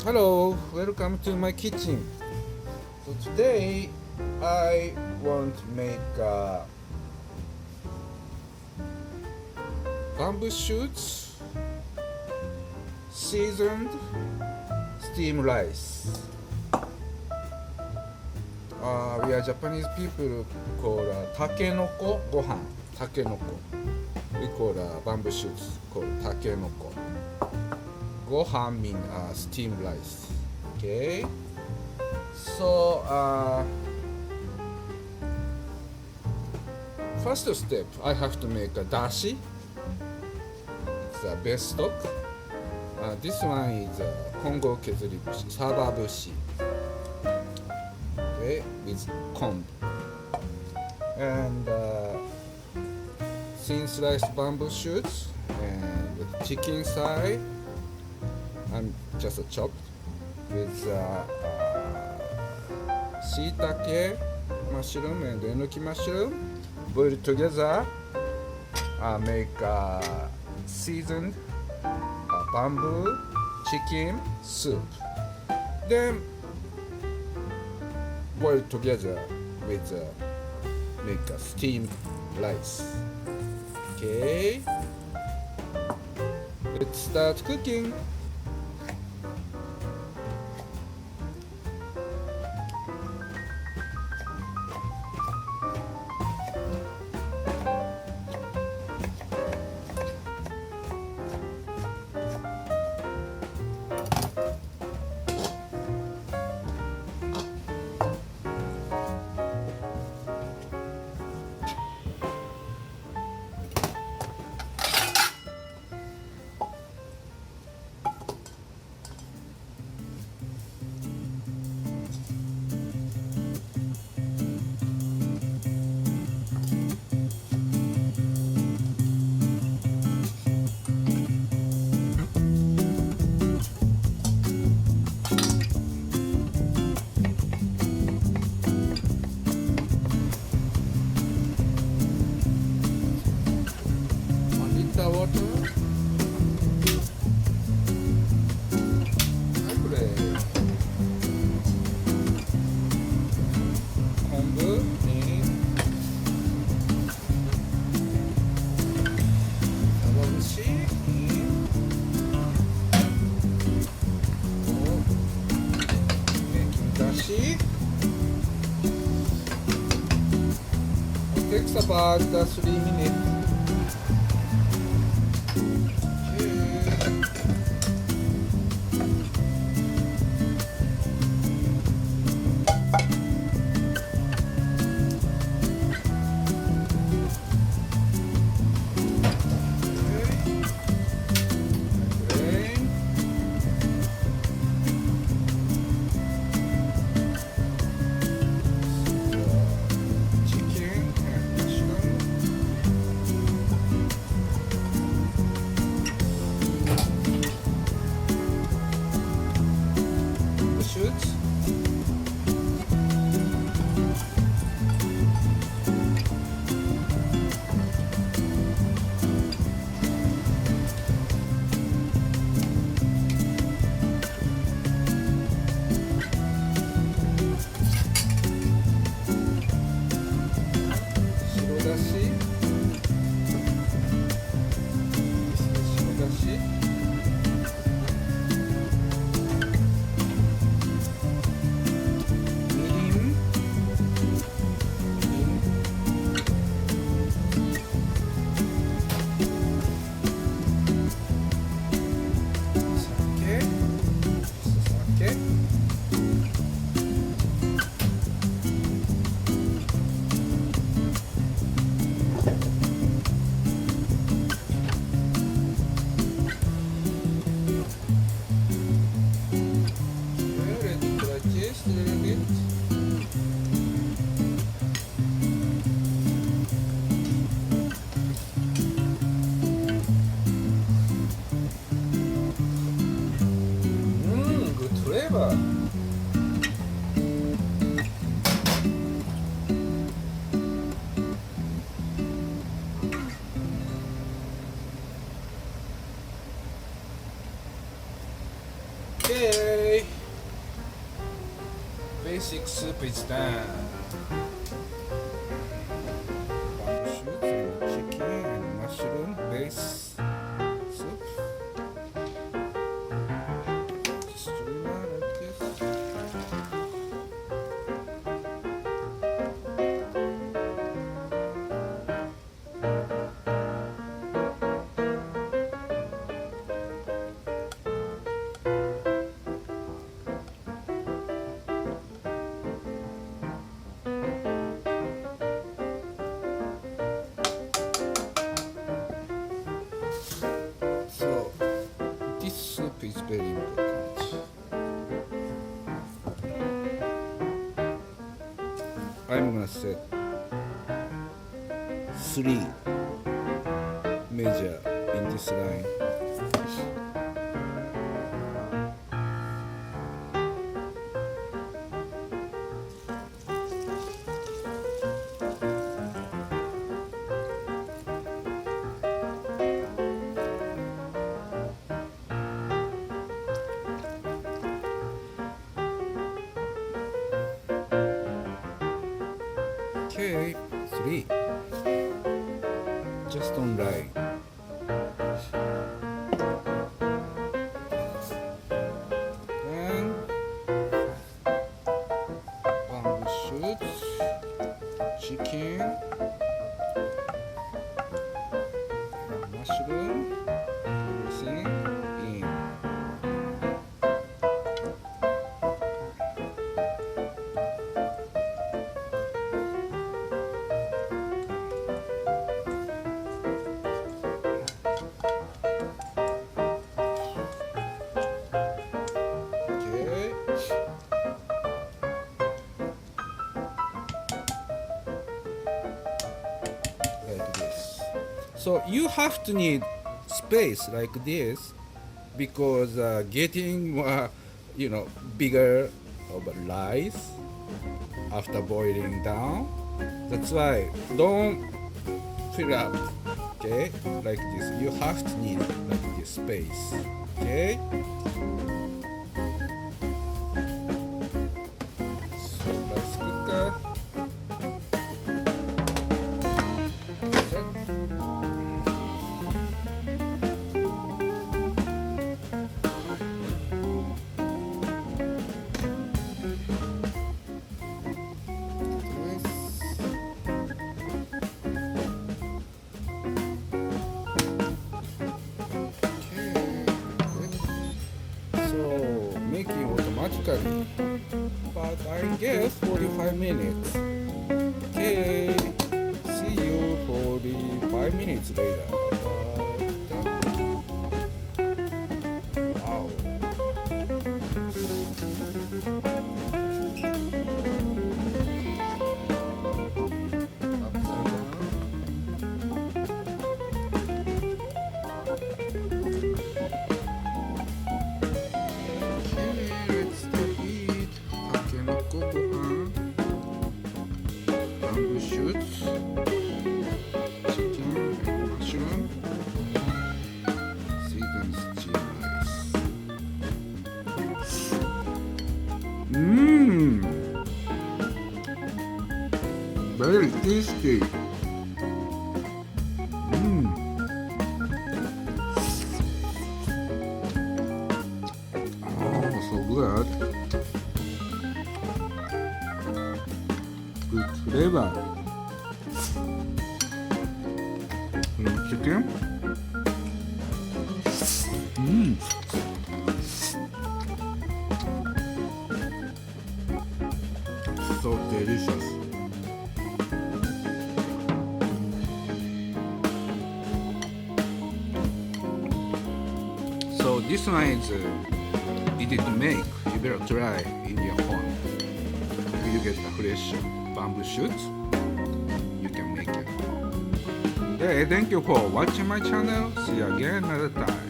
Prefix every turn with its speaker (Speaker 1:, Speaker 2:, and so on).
Speaker 1: Hello, welcome to my kitchen. So today I want to make bamboo shoots seasoned steamed rice. We are Japanese people call たけのこご飯。たけのこ。We call bamboo shoots called たけのこ。ご飯 mean steamed rice. Okay. So first step, I have to make a dashi. It's a best stock. This one is Kongo kezuri bushi, saba bushi. Okay, with kombu. And thin sliced bamboo shoots and with chicken thigh. I'm just chopped with shiitake mushroom and enoki mushroom boiled together. Make seasoned bamboo chicken soup. Then boil together with make a steamed rice. Okay, let's start cooking. Takes about 3 minutes. Okay. basic soup is done. Bamboo shoots and chicken and mushroom base soup. Just do that like this. So this soup is very important. I'm gonna set 3 measure in this line. Okay, 3. Just on line. Then bamboo shoots, chicken, mushroom, everything in. Okay. Like this. So you have to need space like this because getting bigger of rice after boiling down. That's why don't fill up. Okay, like this. You have to need like this space. Okay. So rice cooker. Making automatically, but I guess 45 minutes. Okay, see you 45 minutes later. Wow. Upside bamboo shoots, chicken and mushroom, seasoned steamed rice. Very tasty. Oh, so good. Good flavor. Chicken. So delicious. So this one is easy to make. You better try in your home. If you get the fresh bamboo shoots, you can make it. Okay, thank you for watching my channel. See you again another time.